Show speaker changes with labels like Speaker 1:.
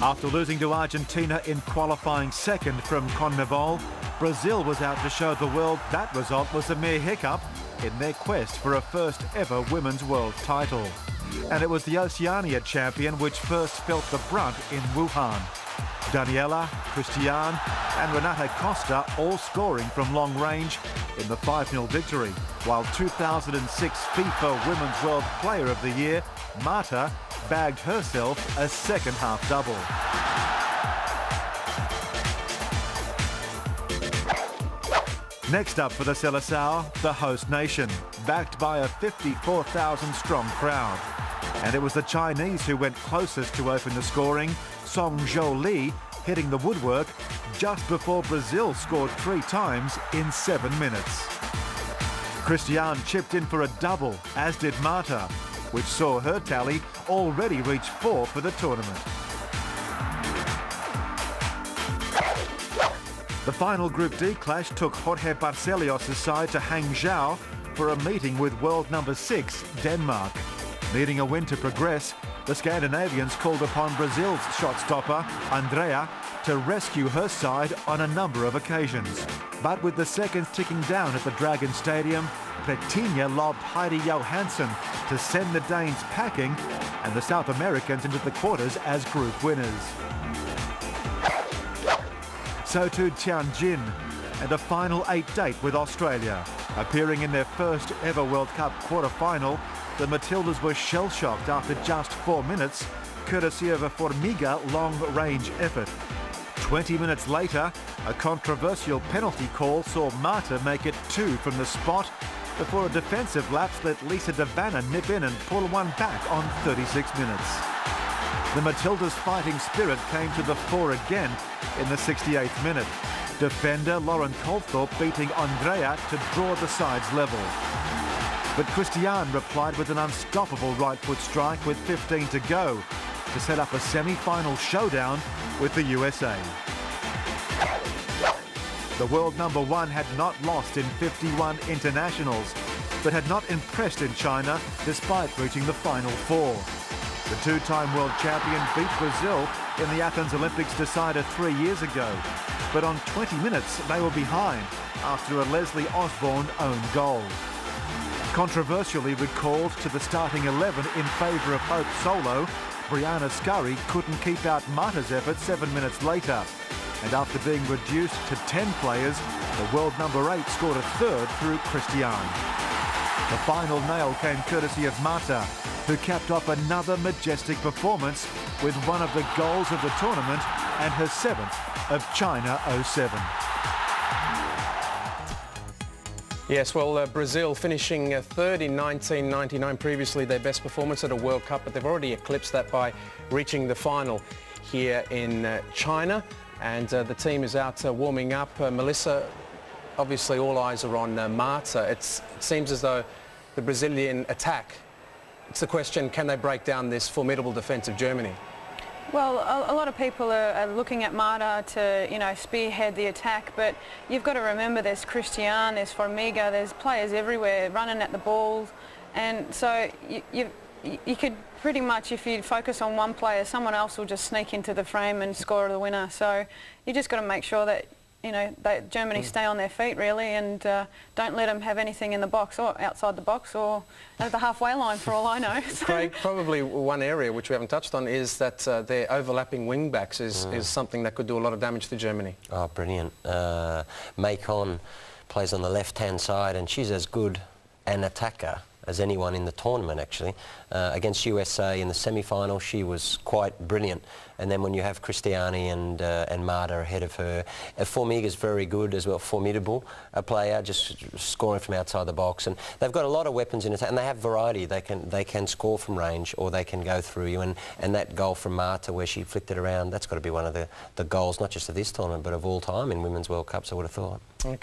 Speaker 1: After losing to Argentina in qualifying second from CONMEBOL, Brazil was out to show the world that result was a mere hiccup in their quest for a first ever women's world title. And it was the Oceania champion which first felt the brunt in Wuhan. Daniela, Christiane and Renata Costa all scoring from long range in the 5-0 victory, while 2006 FIFA Women's World Player of the Year, Marta, bagged herself a second-half double. Next up for the Seleção, the host nation, backed by a 54,000-strong crowd. And it was the Chinese who went closest to open the scoring, Song Zhou Li hitting the woodwork just before Brazil scored 3 times in 7 minutes. Christiane chipped in for a double, as did Marta, which saw her tally already reach 4 for the tournament. The final Group D clash took Jorge Barcelios' side to Hangzhou for a meeting with world number 6, Denmark. Needing a win to progress, the Scandinavians called upon Brazil's shot stopper, Andrea, to rescue her side on a number of occasions. But with the seconds ticking down at the Dragon Stadium, Petinha lobbed Heidi Johansson to send the Danes packing and the South Americans into the quarters as group winners. So too Tianjin, and a final 8 date with Australia. Appearing in their first ever World Cup quarter-final, the Matildas were shell-shocked after just 4 minutes, courtesy of a Formiga long-range effort. 20 minutes later, a controversial penalty call saw Marta make it 2 from the spot before a defensive lapse let Lisa De Vanna nip in and pull one back on 36 minutes. The Matildas' fighting spirit came to the fore again in the 68th minute. Defender Lauren Colthorpe beating Andrea to draw the sides level. But Christiane replied with an unstoppable right-foot strike with 15 to go to set up a semi-final showdown with the USA. The world number 1 had not lost in 51 internationals, but had not impressed in China despite reaching the final 4. The 2-time world champion beat Brazil in the Athens Olympics decider 3 years ago, but on 20 minutes they were behind after a Leslie Osborne own goal. Controversially recalled to the starting 11 in favour of Hope Solo, Brianna Scurry couldn't keep out Marta's effort 7 minutes later. And after being reduced to 10 players, the world number 8 scored a third through Christiane. The final nail came courtesy of Marta, who capped off another majestic performance with one of the goals of the tournament and her 7th of China 07.
Speaker 2: Yes, well, Brazil finishing third in 1999, previously their best performance at a World Cup, but they've already eclipsed that by reaching the final here in China. And the team is out warming up. Melissa, obviously all eyes are on Marta. It seems as though the Brazilian attack, it's the question, can they break down this formidable defence of Germany?
Speaker 3: Well, a lot of people are looking at Marta to, you know, spearhead the attack, but you've got to remember there's Christiane, there's Formiga, there's players everywhere running at the ball, and so you could pretty much, if you focus on one player, someone else will just sneak into the frame and score the winner. So you just got to make sure that, you know, that Germany stay on their feet really, and don't let them have anything in the box or outside the box or at the halfway line for all I know.
Speaker 2: Craig, probably one area which we haven't touched on is that their overlapping wing backs is something that could do a lot of damage to Germany.
Speaker 4: Oh, brilliant. Macon plays on the left-hand side and she's as good an attacker as anyone in the tournament, actually. Against USA in the semi-final, she was quite brilliant. And then when you have Christiane and Marta ahead of her, Formiga's very good as well, formidable player, just scoring from outside the box. And they've got a lot of weapons in attack, and they have variety. They can score from range, or they can go through you. And that goal from Marta, where she flicked it around, that's got to be one of the goals, not just of this tournament, but of all time in Women's World Cups, I would have thought. Okay.